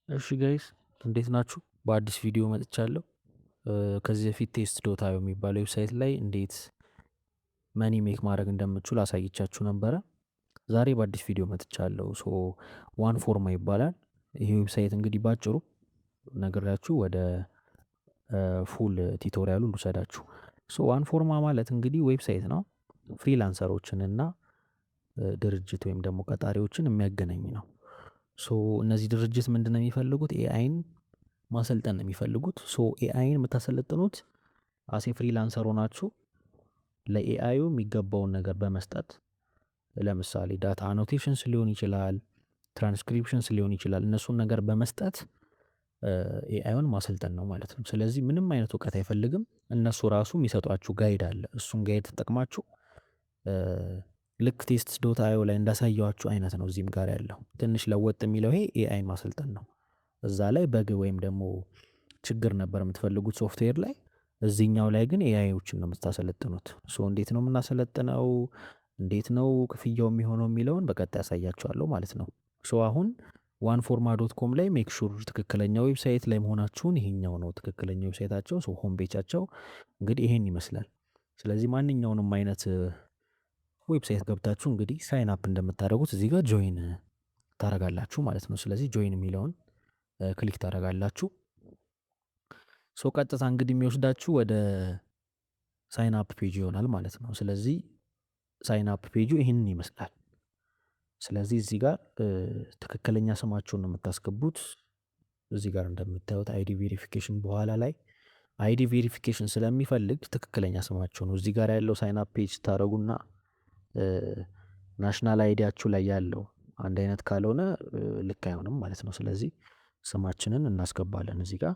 እሺ ጋይስ እንዴት ናችሁ? በአዲስ ቪዲዮ መጥቻለሁ። ከዚህ በፊት ቴስት ዶት አዮ የሚባለው ዌብሳይት ላይ እንዴት መኒ ሜክ ማድረግ እንደምችሉ አሳይቻችሁ ነበረ። ዛሬ በአዲስ ቪዲዮ መጥቻለሁ። ዋን ፎርማ ይባላል ይሄ ዌብሳይት። እንግዲህ ባጭሩ ነግሬያችሁ ወደ ፉል ቲቶሪያሉ ልውሰዳችሁ። ዋን ፎርማ ማለት እንግዲህ ዌብሳይት ነው። ፍሪላንሰሮችን እና ድርጅት ወይም ደግሞ ቀጣሪዎችን የሚያገናኝ ነው። እነዚህ ድርጅት ምንድን ነው የሚፈልጉት? ኤአይን ማሰልጠን ነው የሚፈልጉት። ኤአይን የምታሰለጥኑት አሴ ፍሪላንሰር ሆናችሁ ለኤአዩ የሚገባውን ነገር በመስጠት ለምሳሌ ዳታ አኖቴሽንስ ሊሆን ይችላል፣ ትራንስክሪፕሽንስ ሊሆን ይችላል። እነሱን ነገር በመስጠት ኤአዩን ማሰልጠን ነው ማለት ነው። ስለዚህ ምንም አይነት እውቀት አይፈልግም። እነሱ ራሱ የሚሰጧችሁ ጋይድ አለ። እሱን ጋይድ ተጠቅማችሁ ልክ ቴስት ዶት አዮ ላይ እንዳሳየዋችሁ አይነት ነው። እዚህም ጋር ያለው ትንሽ ለወጥ የሚለው ይሄ ኤአይን ማሰልጠን ነው። እዛ ላይ በግ ወይም ደግሞ ችግር ነበር የምትፈልጉት ሶፍትዌር ላይ፣ እዚህኛው ላይ ግን ኤአይዎችን ነው የምታሰለጥኑት። እንዴት ነው የምናሰለጥነው፣ እንዴት ነው ክፍያው የሚሆነው የሚለውን በቀጣይ ያሳያችኋለሁ ማለት ነው። አሁን ዋን ፎርማ ዶት ኮም ላይ ሜክ ሹር ትክክለኛ ዌብሳይት ላይ መሆናችሁን። ይሄኛው ነው ትክክለኛ ዌብሳይታቸው። ሆም ፔጃቸው እንግዲህ ይሄን ይመስላል። ስለዚህ ማንኛውንም አይነት ዌብሳይት ገብታችሁ እንግዲህ ሳይን አፕ እንደምታደርጉት እዚህ ጋር ጆይን ታደርጋላችሁ ማለት ነው። ስለዚህ ጆይን የሚለውን ክሊክ ታደርጋላችሁ። ቀጥታ እንግዲህ የሚወስዳችሁ ወደ ሳይን አፕ ፔጅ ይሆናል ማለት ነው። ስለዚህ ሳይን አፕ ፔጁ ይህንን ይመስላል። ስለዚህ እዚህ ጋር ትክክለኛ ስማችሁን ነው የምታስገቡት። እዚህ ጋር እንደምታዩት አይዲ ቬሪፊኬሽን በኋላ ላይ አይዲ ቬሪፊኬሽን ስለሚፈልግ ትክክለኛ ስማችሁ ነው እዚህ ጋር ያለው። ሳይን አፕ ፔጅ ስታደርጉና ናሽናል አይዲያችሁ ላይ ያለው አንድ አይነት ካልሆነ ልክ አይሆንም ማለት ነው። ስለዚህ ስማችንን እናስገባለን እዚህ ጋር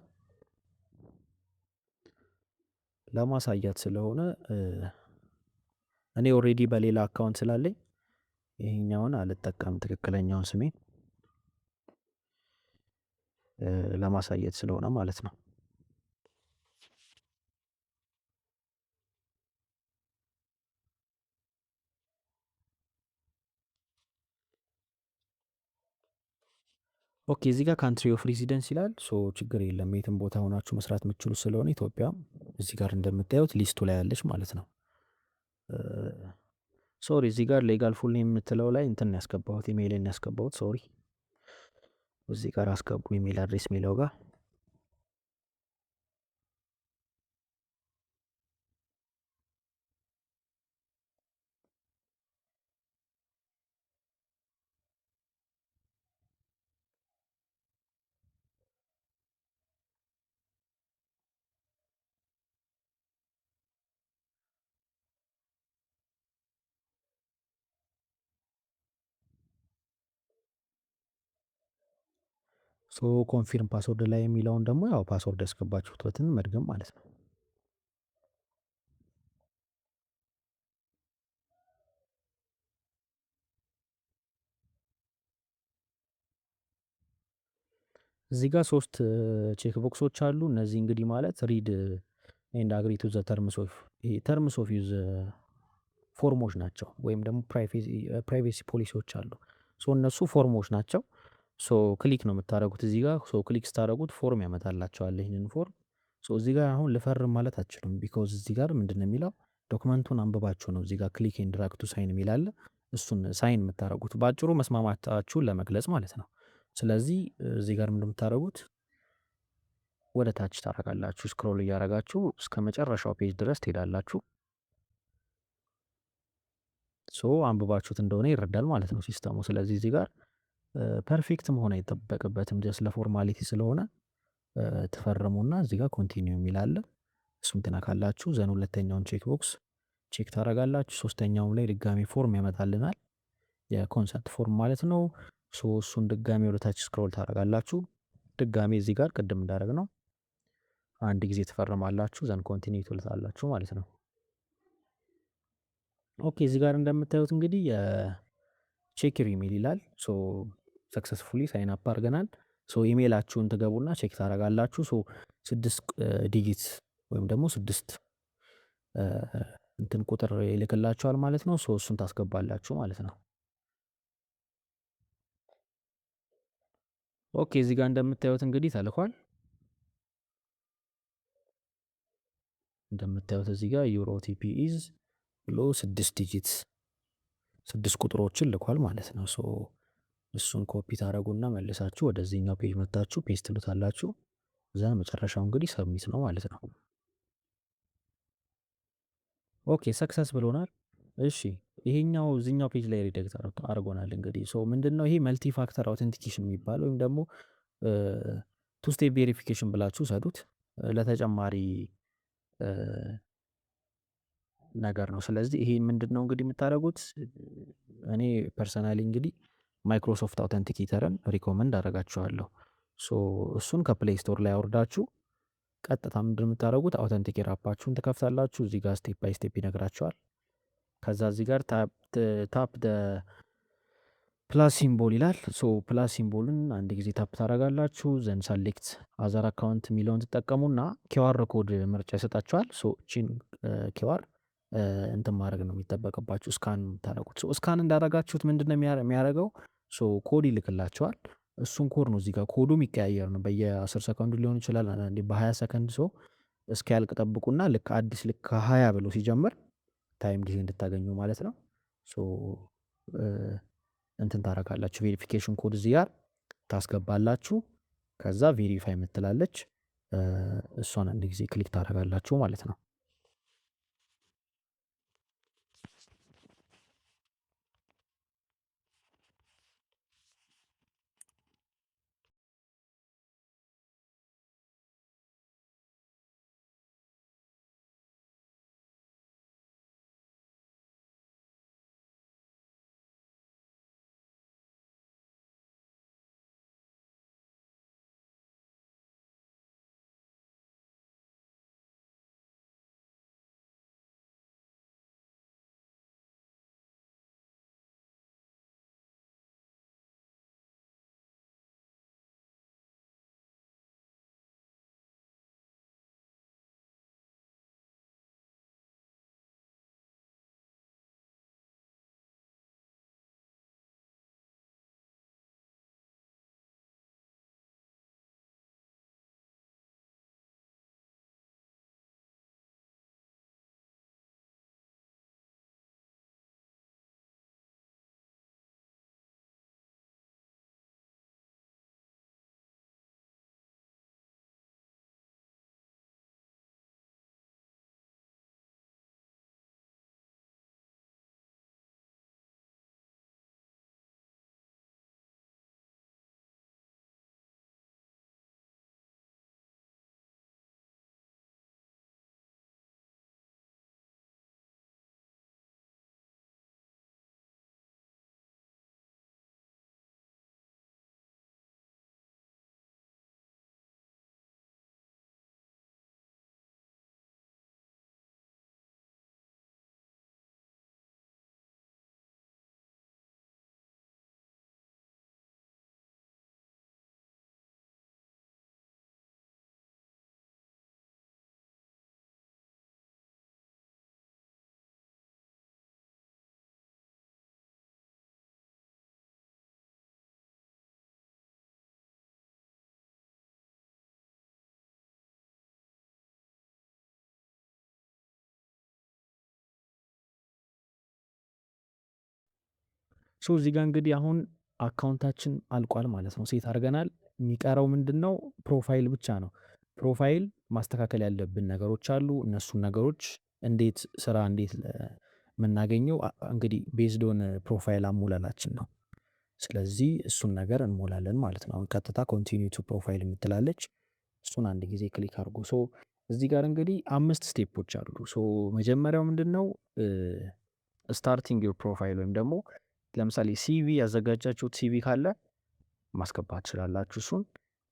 ለማሳያት ስለሆነ እኔ ኦሬዲ በሌላ አካውንት ስላለኝ ይሄኛውን አልጠቀም። ትክክለኛውን ስሜን ለማሳየት ስለሆነ ማለት ነው። ኦኬ እዚህ ጋር ካንትሪ ኦፍ ሬዚደንስ ይላል። ችግር የለም የትም ቦታ ሆናችሁ መስራት የምትችሉ ስለሆነ ኢትዮጵያ እዚህ ጋር እንደምታዩት ሊስቱ ላይ ያለች ማለት ነው። ሶሪ እዚህ ጋር ሌጋል ፉል ኔም የምትለው ላይ እንትን ያስገባሁት ኢሜይልን ያስገባሁት። ሶሪ እዚህ ጋር አስገቡ ኢሜይል አድሬስ የሚለው ጋር ኮንፊርም ፓስወርድ ላይ የሚለውን ደግሞ ያው ፓስወርድ ያስገባችሁበትን መድገም ማለት ነው። እዚህ ጋር 3 ቼክ ቦክሶች አሉ። እነዚህ እንግዲህ ማለት ሪድ ኤንድ አግሪ ቱ ዘ ተርምስ ኦፍ ዩዝ ፎርሞች ናቸው፣ ወይም ደግሞ ፕራይቬሲ ፖሊሲዎች አሉ። እነሱ ፎርሞች ናቸው። ክሊክ ነው የምታደርጉት እዚህ ጋር። ክሊክ ስታደርጉት ፎርም ያመጣላቸዋል። ይህንን ፎርም እዚህ ጋር አሁን ልፈርም ማለት አትችሉም። ቢኮዝ እዚህ ጋር ምንድን ነው የሚለው ዶክመንቱን አንብባችሁ ነው እዚህ ጋር ክሊክ ኤንድ ድራግ ቱ ሳይን የሚላለ እሱን ሳይን የምታደርጉት በአጭሩ መስማማታችሁን ለመግለጽ ማለት ነው። ስለዚህ እዚህ ጋር ምንድን የምታደርጉት ወደ ታች ታደርጋላችሁ። ስክሮል እያደረጋችሁ እስከ መጨረሻው ፔጅ ድረስ ትሄዳላችሁ። አንብባችሁት እንደሆነ ይረዳል ማለት ነው ሲስተሙ። ስለዚህ እዚህ ጋር ፐርፌክት መሆን አይጠበቅበትም። ጀስት ለፎርማሊቲ ስለሆነ ትፈርሙና እዚህ ጋር ኮንቲኒው የሚላለ እሱም ትነካላችሁ። ዘን ሁለተኛውን ቼክ ቦክስ ቼክ ታደርጋላችሁ። ሶስተኛውም ላይ ድጋሚ ፎርም ያመጣልናል፣ የኮንሰንት ፎርም ማለት ነው። እሱን ድጋሚ ወደታች ስክሮል ታደርጋላችሁ። ድጋሚ እዚህ ጋር ቅድም እንዳደረግ ነው አንድ ጊዜ ትፈርማላችሁ። ዘን ኮንቲኒው ትልታላችሁ ማለት ነው። ኦኬ እዚህ ጋር እንደምታዩት እንግዲህ የቼክ ዩር ኢሜል ይላል። ሰክሰስፉሊ ሳይን አፕ አድርገናል። ኢሜይላችሁን ትገቡና ቼክ ታደርጋላችሁ። 6 ዲጂት ወይም ደግሞ 6 እንትን ቁጥር ይልክላችኋል ማለት ነው። እሱን ታስገባላችሁ ማለት ነው። ኦኬ እዚህ ጋር እንደምታዩት እንግዲህ ተልኳል። እንደምታዩት እዚህ ጋር ዩሮ ቲፒ ኢዝ ብሎ 6 ቁጥሮችን ልኳል ማለት ነው። ሶ እሱን ኮፒ ታደረጉና መልሳችሁ ወደዚህኛው ፔጅ መታችሁ ፔስት ትሉታላችሁ። እዛ መጨረሻው እንግዲህ ሰብሚት ነው ማለት ነው። ኦኬ ሰክሰስ ብሎናል። እሺ ይሄኛው እዚህኛው ፔጅ ላይ ሪዳክት አድርጎናል። እንግዲህ ሶ ምንድነው ይሄ መልቲ ፋክተር አውተንቲኬሽን የሚባለው ወይም ደግሞ ቱ ስቴፕ ቬሪፊኬሽን ብላችሁ ሰዱት ለተጨማሪ ነገር ነው። ስለዚህ ይሄ ምንድነው እንግዲህ የምታደርጉት እኔ ፐርሰናሊ እንግዲህ ማይክሮሶፍት አውተንቲኬተርን ሪኮመንድ አደርጋችኋለሁ። ሶ እሱን ከፕሌይ ስቶር ላይ አውርዳችሁ ቀጥታ ምንድን የምታደርጉት አውተንቲኬር አፓችሁን ትከፍታላችሁ። እዚህ ጋር ስቴፕ ባይ ስቴፕ ይነግራችኋል። ከዛ እዚህ ጋር ታፕ ፕላስ ሲምቦል ይላል። ሶ ፕላስ ሲምቦልን አንድ ጊዜ ታፕ ታደርጋላችሁ። ዘን ሰሌክት አዘር አካውንት የሚለውን ትጠቀሙና ኪዋር ኮድ ምርጫ ይሰጣችኋል። ሶ ቺን ኪዋር እንትን ማድረግ ነው የሚጠበቅባችሁ፣ እስካን ታደረጉት። እስካን እንዳረጋችሁት ምንድነው የሚያደርገው? ኮድ ይልክላቸዋል። እሱን ኮድ ነው እዚህ ጋር ኮዱ የሚቀያየር ነው። በየ10 ሰከንዱ ሊሆን ይችላል፣ አንዳንዴ በ20 ሰከንድ። እስኪያልቅ ጠብቁና ልክ አዲስ ልክ ከ20 ብሎ ሲጀምር ታይም ጊዜ እንድታገኙ ማለት ነው። እንትን ታረጋላችሁ፣ ቬሪፊኬሽን ኮድ እዚህ ጋር ታስገባላችሁ። ከዛ ቬሪፋይ የምትላለች እሷን አንድ ጊዜ ክሊክ ታደረጋላችሁ ማለት ነው። እዚህ ጋር እንግዲህ አሁን አካውንታችን አልቋል ማለት ነው። ሴት አድርገናል። የሚቀረው ምንድን ነው? ፕሮፋይል ብቻ ነው። ፕሮፋይል ማስተካከል ያለብን ነገሮች አሉ። እነሱን ነገሮች እንዴት ስራ እንዴት የምናገኘው እንግዲህ ቤዝዶን ፕሮፋይል አሞላላችን ነው። ስለዚህ እሱን ነገር እንሞላለን ማለት ነው። አሁን ቀጥታ ኮንቲኒው ቱ ፕሮፋይል የምትላለች እሱን አንድ ጊዜ ክሊክ አድርጎ እዚህ ጋር እንግዲህ 5 ስቴፖች አሉ። መጀመሪያው ምንድን ነው? ስታርቲንግ ዮር ፕሮፋይል ወይም ደግሞ ለምሳሌ ሲቪ ያዘጋጃችሁት ሲቪ ካለ ማስገባት ትችላላችሁ እሱን።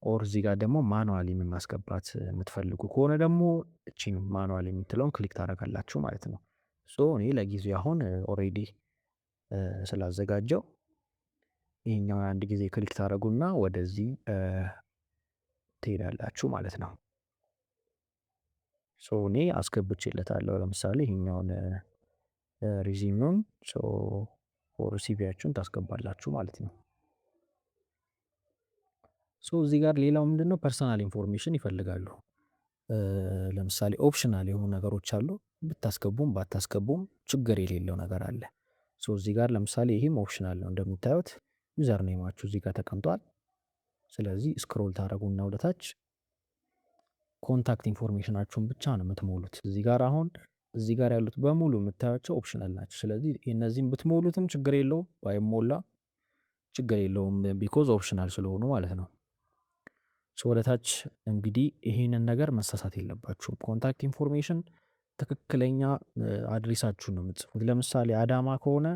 ኦር እዚህ ጋር ደግሞ ማኑዋሊ ማስገባት የምትፈልጉ ከሆነ ደግሞ እቺን ማኑዋሊ የምትለውን ክሊክ ታደርጋላችሁ ማለት ነው። እኔ ለጊዜው አሁን ኦሬዲ ስላዘጋጀው ይሄኛው አንድ ጊዜ ክሊክ ታደርጉና ወደዚህ ትሄዳላችሁ ማለት ነው። እኔ አስገብቼለታለሁ ለምሳሌ ይሄኛውን ሪዚሙን ሲቪያችሁን ታስገባላችሁ ማለት ነው። ሶ እዚህ ጋር ሌላው ምንድነው ፐርሰናል ኢንፎርሜሽን ይፈልጋሉ። ለምሳሌ ኦፕሽናል የሆኑ ነገሮች አሉ ብታስገቡም ባታስገቡም ችግር የሌለው ነገር አለ። ሶ እዚህ ጋር ለምሳሌ ይሄም ኦፕሽናል ነው እንደምታዩት ዩዘር ኔማችሁ እዚህ ጋር ተቀምጧል። ስለዚህ ስክሮል ታደርጉና ወደ ታች ኮንታክት ኢንፎርሜሽናችሁን ብቻ ነው የምትሞሉት። እዚህ ጋር አሁን እዚህ ጋር ያሉት በሙሉ የምታዩቸው ኦፕሽናል ናቸው። ስለዚህ እነዚህን ብትሞሉትም ችግር የለውም ባይሞላ ችግር የለውም ቢኮዝ ኦፕሽናል ስለሆኑ ማለት ነው። ሶ ወደ ታች እንግዲህ ይሄንን ነገር መሳሳት የለባችሁም። ኮንታክት ኢንፎርሜሽን ትክክለኛ አድሬሳችሁን ነው የምትጽፉት። ለምሳሌ አዳማ ከሆነ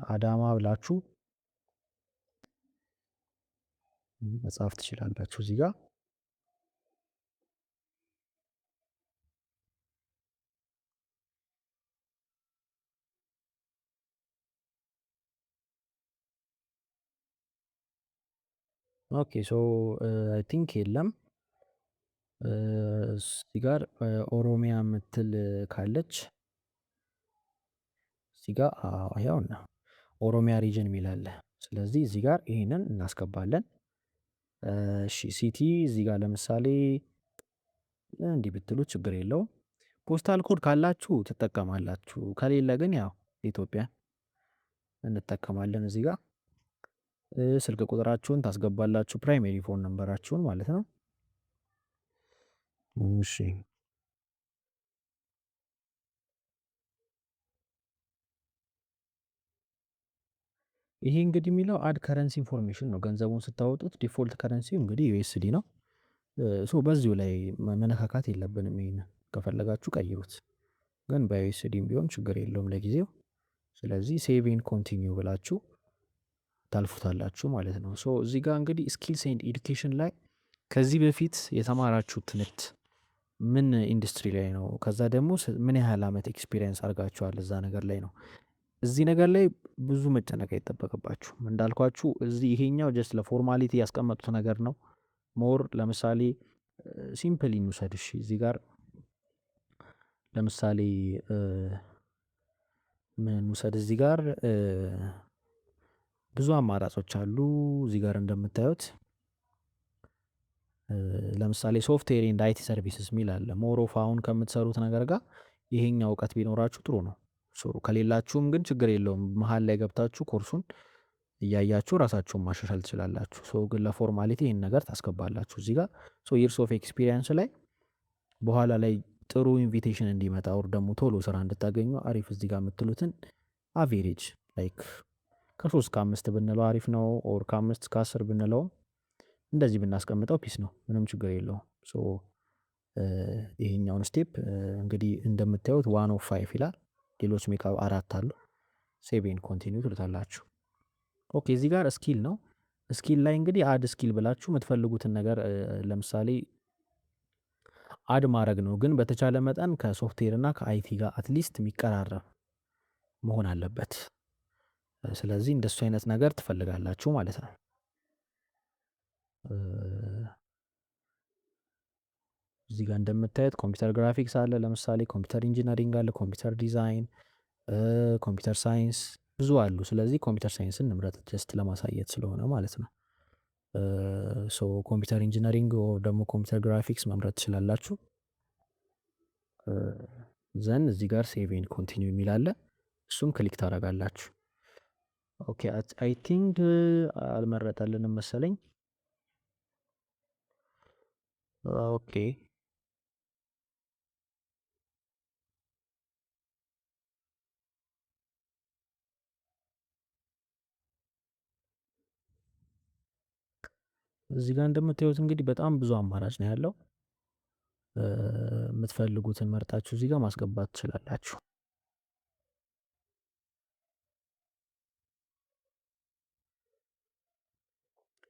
አዳማ ብላችሁ መጻፍ ትችላላችሁ እዚህ ጋር። ኦኬ ሶ አይ ቲንክ የለም እዚህ ጋር ኦሮሚያ የምትል ካለች እዚህ ጋር ያውና ኦሮሚያ ሪጅን የሚል አለ። ስለዚህ እዚህ ጋር ይሄንን እናስገባለን። እሺ ሲቲ እዚህ ጋር ለምሳሌ እንዲህ ብትሉ ችግር የለውም። ፖስታል ኮድ ካላችሁ ትጠቀማላችሁ፣ ከሌለ ግን ያው ኢትዮጵያ እንጠቀማለን። እዚህ ጋር ስልክ ቁጥራችሁን ታስገባላችሁ፣ ፕራይሜሪ ፎን ነምበራችሁን ማለት ነው። እሺ ይሄ እንግዲህ የሚለው አድ ከረንሲ ኢንፎርሜሽን ነው። ገንዘቡን ስታወጡት ዲፎልት ከረንሲው እንግዲህ ዩኤስዲ ነው። ሶ በዚሁ ላይ መነካካት የለብንም። ይሄንን ከፈለጋችሁ ቀይሩት፣ ግን በዩኤስዲም ቢሆን ችግር የለውም ለጊዜው። ስለዚህ ሴቭ ኤንድ ኮንቲኒው ብላችሁ ታልፉታላችሁ ማለት ነው። ሶ እዚህ ጋር እንግዲህ ስኪልስ ኤንድ ኤዱኬሽን ላይ ከዚህ በፊት የተማራችሁት ትምህርት ምን ኢንዱስትሪ ላይ ነው? ከዛ ደግሞ ምን ያህል አመት ኤክስፒሪየንስ አድርጋችኋል እዛ ነገር ላይ ነው። እዚህ ነገር ላይ ብዙ መጨነቅ አይጠበቅባችሁም። እንዳልኳችሁ እዚህ ይሄኛው ጀስት ለፎርማሊቲ ያስቀመጡት ነገር ነው። ሞር ለምሳሌ ሲምፕል እንውሰድ። እሺ እዚህ ጋር ለምሳሌ ምን ውሰድ፣ እዚህ ጋር ብዙ አማራጮች አሉ። እዚህ ጋር እንደምታዩት ለምሳሌ ሶፍትዌር ኤንድ አይቲ ሰርቪስስ የሚል አለ። ሞር ኦፍ አሁን ከምትሰሩት ነገር ጋር ይሄኛው እውቀት ቢኖራችሁ ጥሩ ነው። ከሌላችሁም ግን ችግር የለውም። መሀል ላይ ገብታችሁ ኮርሱን እያያችሁ ራሳችሁን ማሻሻል ትችላላችሁ። ሶ ግን ለፎርማሊቲ ይህን ነገር ታስገባላችሁ እዚህ ጋር። ሶ ይርስ ኦፍ ኤክስፒሪየንስ ላይ በኋላ ላይ ጥሩ ኢንቪቴሽን እንዲመጣ ወር ደግሞ ቶሎ ስራ እንድታገኙ አሪፍ እዚህ ጋር የምትሉትን አቬሬጅ ላይክ ከ3 ከ5 ብንለው አሪፍ ነው። ኦር ከ5 እስከ 10 ብንለው እንደዚህ ብናስቀምጠው ፒስ ነው፣ ምንም ችግር የለውም። ሶ ይሄኛውን ስቴፕ እንግዲህ እንደምታዩት 105 ይላል። ሌሎች ሜካፕ 4 አሉ። ሴቭ ኤንድ ኮንቲኒው ትሉታላችሁ። ኦኬ እዚህ ጋር ስኪል ነው። ስኪል ላይ እንግዲህ አድ ስኪል ብላችሁ የምትፈልጉትን ነገር ለምሳሌ አድ ማድረግ ነው። ግን በተቻለ መጠን ከሶፍትዌር እና ከአይቲ ጋር አትሊስት የሚቀራረብ መሆን አለበት። ስለዚህ እንደሱ አይነት ነገር ትፈልጋላችሁ ማለት ነው። እዚህ ጋር እንደምታዩት ኮምፒውተር ግራፊክስ አለ። ለምሳሌ ኮምፒውተር ኢንጂነሪንግ አለ፣ ኮምፒውተር ዲዛይን፣ ኮምፒውተር ሳይንስ ብዙ አሉ። ስለዚህ ኮምፒውተር ሳይንስን ንምረጥ ጀስት ለማሳየት ስለሆነ ማለት ነው። ሶ ኮምፒውተር ኢንጂነሪንግ ደግሞ ኮምፒውተር ግራፊክስ መምረጥ ትችላላችሁ። ዘን እዚህ ጋር ሴቭ ኤንድ ኮንቲኒው የሚል አለ። እሱም ክሊክ ታደርጋላችሁ። ኦኬ አይ ቲንክ አልመረጠልንም መሰለኝ። ኦኬ እዚህ ጋር እንደምታዩት እንግዲህ በጣም ብዙ አማራጭ ነው ያለው። የምትፈልጉትን መርጣችሁ እዚህ ጋር ማስገባት ትችላላችሁ።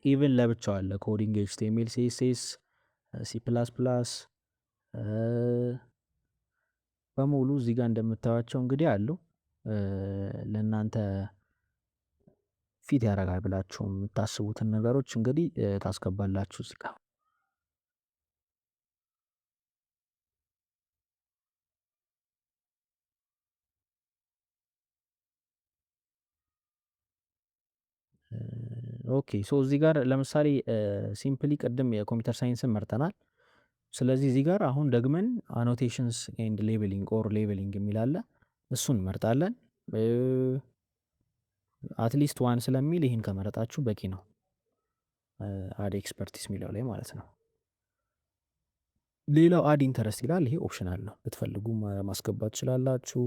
ኢቭን ለብቻው አለ ኮዲንግ፣ ኤችቲኤምኤል፣ ሲኤስኤስ፣ ሲ ፕላስ ፕላስ በሙሉ እዚህ ጋር እንደምታዩቸው እንግዲህ አሉ። ለእናንተ ፊት ያደርጋል ብላችሁ የምታስቡትን ነገሮች እንግዲህ ታስገባላችሁ እዚህ ጋር። ኦኬ ሶ እዚህ ጋር ለምሳሌ ሲምፕሊ ቅድም የኮምፒውተር ሳይንስን መርጠናል። ስለዚህ እዚህ ጋር አሁን ደግመን አኖቴሽንስ ኤንድ ሌብሊንግ ኦር ሌብሊንግ የሚል አለ፣ እሱን እንመርጣለን። አትሊስት ዋን ስለሚል ይህን ከመረጣችሁ በቂ ነው። አድ ኤክስፐርቲስ የሚለው ላይ ማለት ነው። ሌላው አድ ኢንተረስት ይላል። ይሄ ኦፕሽናል ነው፣ ብትፈልጉ ማስገባት ትችላላችሁ፣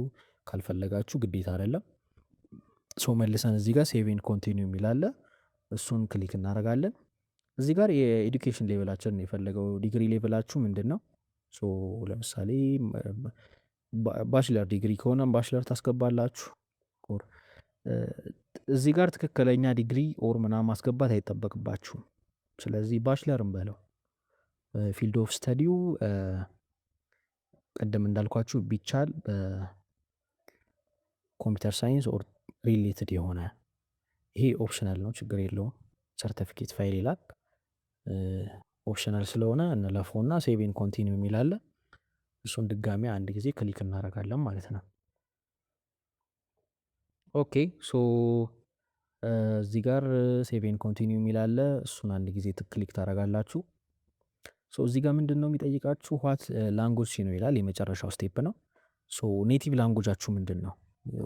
ካልፈለጋችሁ ግዴታ አይደለም። ሶ መልሰን እዚህ ጋር ሴቭ ኤንድ ኮንቲኒው የሚል አለ፣ እሱን ክሊክ እናደርጋለን። እዚህ ጋር የኤዱኬሽን ሌቭላችን የፈለገው ዲግሪ ሌቭላችሁ ምንድን ነው? ሶ ለምሳሌ ባችለር ዲግሪ ከሆነ ባችለር ታስገባላችሁ። ኦር እዚህ ጋር ትክክለኛ ዲግሪ ኦር ምናምን ማስገባት አይጠበቅባችሁም። ስለዚህ ባችለር እንበለው። ፊልድ ኦፍ ስተዲው ቅድም እንዳልኳችሁ ቢቻል በኮምፒውተር ሳይንስ ኦር ሪሌትድ የሆነ ይሄ ኦፕሽናል ነው፣ ችግር የለውም። ሰርቲፊኬት ፋይል ይላል። ኦፕሽናል ስለሆነ እንለፈውና ሴቭ ኤንድ ኮንቲኒው የሚል አለ፣ እሱን ድጋሚ አንድ ጊዜ ክሊክ እናደርጋለን ማለት ነው። ኦኬ ሶ እዚህ ጋር ሴቭ ኤንድ ኮንቲኒው የሚል አለ፣ እሱን አንድ ጊዜ ክሊክ ታደርጋላችሁ። ሶ እዚህ ጋር ምንድን ነው የሚጠይቃችሁ? ዋት ላንጉጅ ነው ይላል፣ የመጨረሻው ስቴፕ ነው። ሶ ኔቲቭ ላንጉጃችሁ ምንድን ነው?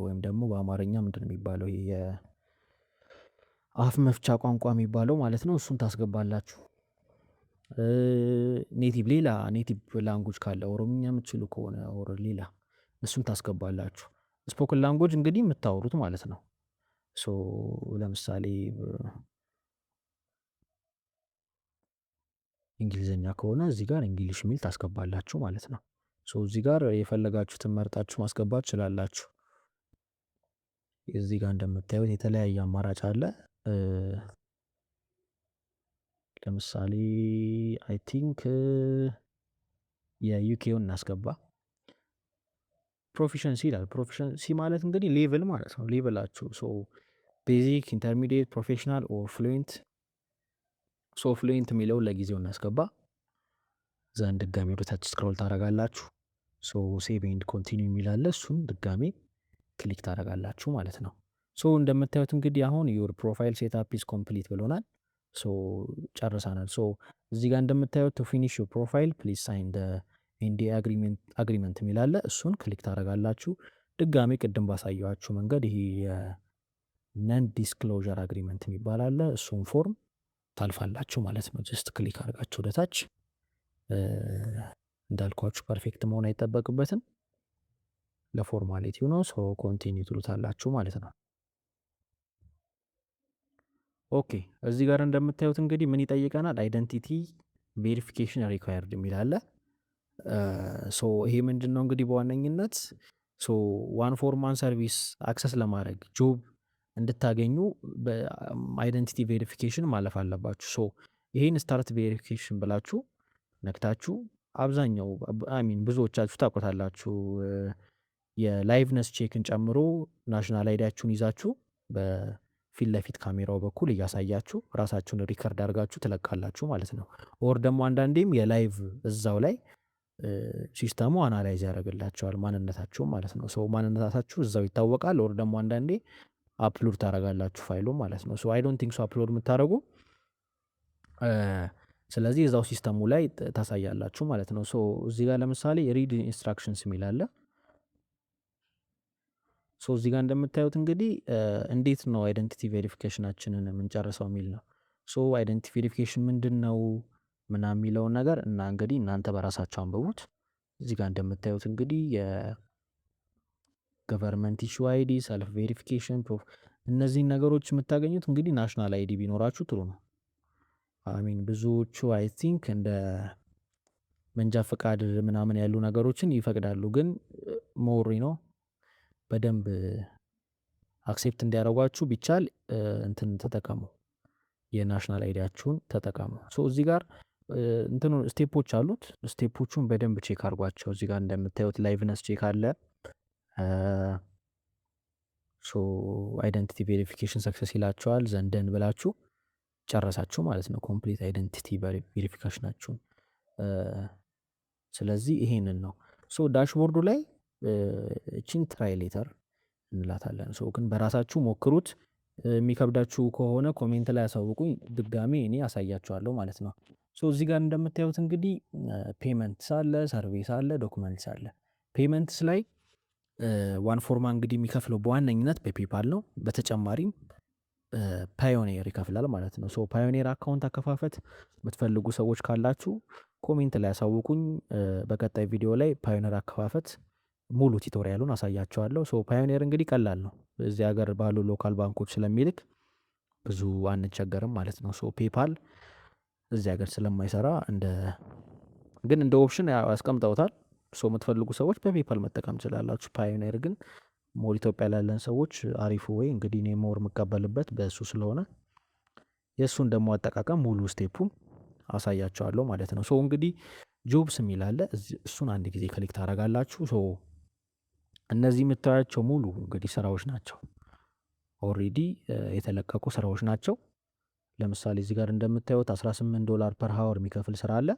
ወይም ደግሞ በአማርኛ ምንድን ነው የሚባለው? የአፍ መፍቻ ቋንቋ የሚባለው ማለት ነው። እሱን ታስገባላችሁ። ኔቲቭ ሌላ ኔቲቭ ላንጉጅ ካለ ኦሮምኛ የምትችሉ ከሆነ ኦር ሌላ እሱን ታስገባላችሁ። ስፖክን ላንጉጅ እንግዲህ የምታወሩት ማለት ነው። ሶ ለምሳሌ እንግሊዝኛ ከሆነ እዚህ ጋር እንግሊሽ ሚል ታስገባላችሁ ማለት ነው። ሶ እዚህ ጋር የፈለጋችሁትን መርጣችሁ ማስገባት ትችላላችሁ። እዚህ ጋር እንደምታዩት የተለያየ አማራጭ አለ። ለምሳሌ አይ ቲንክ የዩኬውን እናስገባ። ፕሮፊሸንሲ ይላል። ፕሮፊሸንሲ ማለት እንግዲህ ሌቭል ማለት ነው፣ ሌቭላችሁ። ሶ ቤዚክ፣ ኢንተርሚዲየት፣ ፕሮፌሽናል ኦር ፍሉዌንት። ሶ ፍሉዌንት የሚለውን ለጊዜው እናስገባ። ዘንድ ድጋሚ ወደ ታች ስክሮል ታደርጋላችሁ። ሶ ሴቭ ኤንድ ኮንቲኒው የሚል አለ፣ እሱን ድጋሚ ክሊክ ታደርጋላችሁ ማለት ነው። ሶ እንደምታዩት እንግዲህ አሁን ዩር ፕሮፋይል ሴትአፕ ኢዝ ኮምፕሊት ብሎናል። ሶ ጨርሰናል። ሶ እዚህ ጋር እንደምታዩት ቱ ፊኒሽ ዩር ፕሮፋይል ፕሊዝ ሳይን ኤንዲኤ አግሪመንት የሚል አለ፣ እሱን ክሊክ ታደርጋላችሁ። ድጋሚ ቅድም ባሳየኋችሁ መንገድ ይሄ የነን ዲስክሎዥር አግሪመንት የሚባል አለ፣ እሱን ፎርም ታልፋላችሁ ማለት ነው። ጀስት ክሊክ አድርጋችሁ ወደታች። እንዳልኳችሁ ፐርፌክት መሆን አይጠበቅበትም፣ ለፎርማሊቲው ነው። ሶ ኮንቲኒ ትሉታላችሁ ማለት ነው። ኦኬ እዚህ ጋር እንደምታዩት እንግዲህ ምን ይጠይቀናል? አይደንቲቲ ቬሪፊኬሽን ሪኳየርድ የሚል አለ። ሶ ይሄ ምንድን ነው እንግዲህ በዋነኝነት ዋን ፎርማን ሰርቪስ አክሰስ ለማድረግ ጆብ እንድታገኙ በአይደንቲቲ ቬሪፊኬሽን ማለፍ አለባችሁ። ሶ ይሄን ስታርት ቬሪፊኬሽን ብላችሁ ነክታችሁ፣ አብዛኛው ሚን ብዙዎቻችሁ ታውቁታላችሁ፣ የላይቭነስ ቼክን ጨምሮ ናሽናል አይዲያችሁን ይዛችሁ በፊት ለፊት ካሜራው በኩል እያሳያችሁ ራሳችሁን ሪከርድ አድርጋችሁ ትለቃላችሁ ማለት ነው። ኦር ደግሞ አንዳንዴም የላይቭ እዛው ላይ ሲስተሙ አናላይዝ ያደርግላቸዋል ማንነታችሁም ማለት ነው። ሶ ማንነታችሁ እዛው ይታወቃል። ኦር ደግሞ አንዳንዴ አፕሎድ ታደርጋላችሁ ፋይሉ ማለት ነው። ሶ አይ ዶንት ቲንክ ሶ አፕሎድ የምታደርጉ ስለዚህ እዛው ሲስተሙ ላይ ታሳያላችሁ ማለት ነው። ሶ እዚህ ጋር ለምሳሌ ሪድ ኢንስትራክሽንስ የሚል አለ። ሶ እዚህ ጋር እንደምታዩት እንግዲህ እንዴት ነው አይደንቲቲ ቬሪፊኬሽናችንን የምንጨርሰው የሚል ነው። ሶ አይደንቲቲ ቬሪፊኬሽን ምንድን ነው ምናምን የሚለውን ነገር እና እንግዲህ እናንተ በራሳቸው አንብቡት። እዚህ ጋር እንደምታዩት እንግዲህ የገቨርንመንት ኢሹ አይዲ፣ ሰልፍ ቬሪፊኬሽን፣ ፕሮፍ እነዚህን ነገሮች የምታገኙት እንግዲህ ናሽናል አይዲ ቢኖራችሁ ጥሩ ነው። አሚን ብዙዎቹ አይ ቲንክ እንደ መንጃ ፈቃድ ምናምን ያሉ ነገሮችን ይፈቅዳሉ፣ ግን ሞሪ ነው በደንብ አክሴፕት እንዲያደርጓችሁ ቢቻል እንትን ተጠቀሙ፣ የናሽናል አይዲያችሁን ተጠቀሙ። ሶ እዚህ ጋር እንትኑ ስቴፖች አሉት። ስቴፖቹን በደንብ ቼክ አድርጓቸው። እዚህ ጋር እንደምታዩት ላይቭነስ ቼክ አለ። ሶ አይደንቲቲ ቬሪፊኬሽን ሰክሰስ ይላቸዋል። ዘንደን ብላችሁ ጨረሳችሁ ማለት ነው፣ ኮምፕሊት አይደንቲቲ ቬሪፊኬሽናችሁን። ስለዚህ ይሄንን ነው። ሶ ዳሽቦርዱ ላይ እቺን ትራይ ሌተር እንላታለን። ሶ ግን በራሳችሁ ሞክሩት። የሚከብዳችሁ ከሆነ ኮሜንት ላይ አሳውቁኝ፣ ድጋሚ እኔ አሳያችኋለሁ ማለት ነው። ሶ እዚህ ጋር እንደምታዩት እንግዲህ ፔመንትስ አለ፣ ሰርቪስ አለ፣ ዶክመንትስ አለ። ፔመንትስ ላይ ዋን ፎርማ እንግዲህ የሚከፍለው በዋነኝነት በፔፓል ነው። በተጨማሪም ፓዮኔር ይከፍላል ማለት ነው። ሶ ፓዮኔር አካውንት አከፋፈት የምትፈልጉ ሰዎች ካላችሁ ኮሜንት ላይ ያሳውቁኝ። በቀጣይ ቪዲዮ ላይ ፓዮኔር አከፋፈት ሙሉ ቱቶሪያሉን አሳያችኋለሁ። ሶ ፓዮኔር እንግዲህ ቀላል ነው። እዚህ ሀገር ባሉ ሎካል ባንኮች ስለሚልክ ብዙ አንቸገርም ማለት ነው። ሶ ፔፓል እዚህ ሀገር ስለማይሰራ ግን እንደ ኦፕሽን ያስቀምጠውታል። ሶ የምትፈልጉ ሰዎች በፔፓል መጠቀም ትችላላችሁ። ፓዮኔር ግን ሞር ኢትዮጵያ ላለን ሰዎች አሪፉ ወይ እንግዲህ እኔ ሞር የምቀበልበት በእሱ ስለሆነ የእሱን ደግሞ አጠቃቀም ሙሉ ስቴፑን አሳያቸዋለሁ ማለት ነው። ሶ እንግዲህ ጆብስ የሚል አለ። እሱን አንድ ጊዜ ክሊክ ታደርጋላችሁ። ሶ እነዚህ የምታያቸው ሙሉ እንግዲህ ስራዎች ናቸው። ኦልሬዲ የተለቀቁ ስራዎች ናቸው። ለምሳሌ እዚህ ጋር እንደምታዩት $18 ፐር ሀወር የሚከፍል ስራ አለ።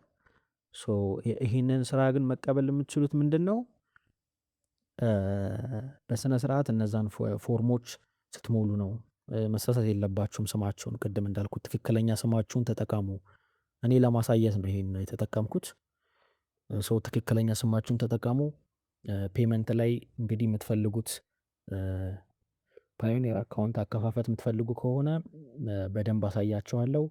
ሶ ይህንን ስራ ግን መቀበል የምትችሉት ምንድን ነው? በስነ ስርዓት እነዛን ፎርሞች ስትሞሉ ነው። መሳሳት የለባችሁም። ስማችሁን ቅድም እንዳልኩት ትክክለኛ ስማችሁን ተጠቀሙ። እኔ ለማሳየት ነው ይሄን የተጠቀምኩት። ሰው ትክክለኛ ስማችሁን ተጠቀሙ። ፔመንት ላይ እንግዲህ የምትፈልጉት ፓዮኒር አካውንት አከፋፈት የምትፈልጉ ከሆነ በደንብ አሳያችኋለሁ።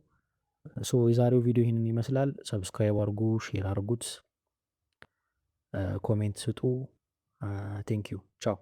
ሶ የዛሬው ቪዲዮ ይህንን ይመስላል። ሰብስክራይብ አድርጉ፣ ሼር አድርጉት፣ ኮሜንት ስጡ። ቴንክ ዩ ቻው።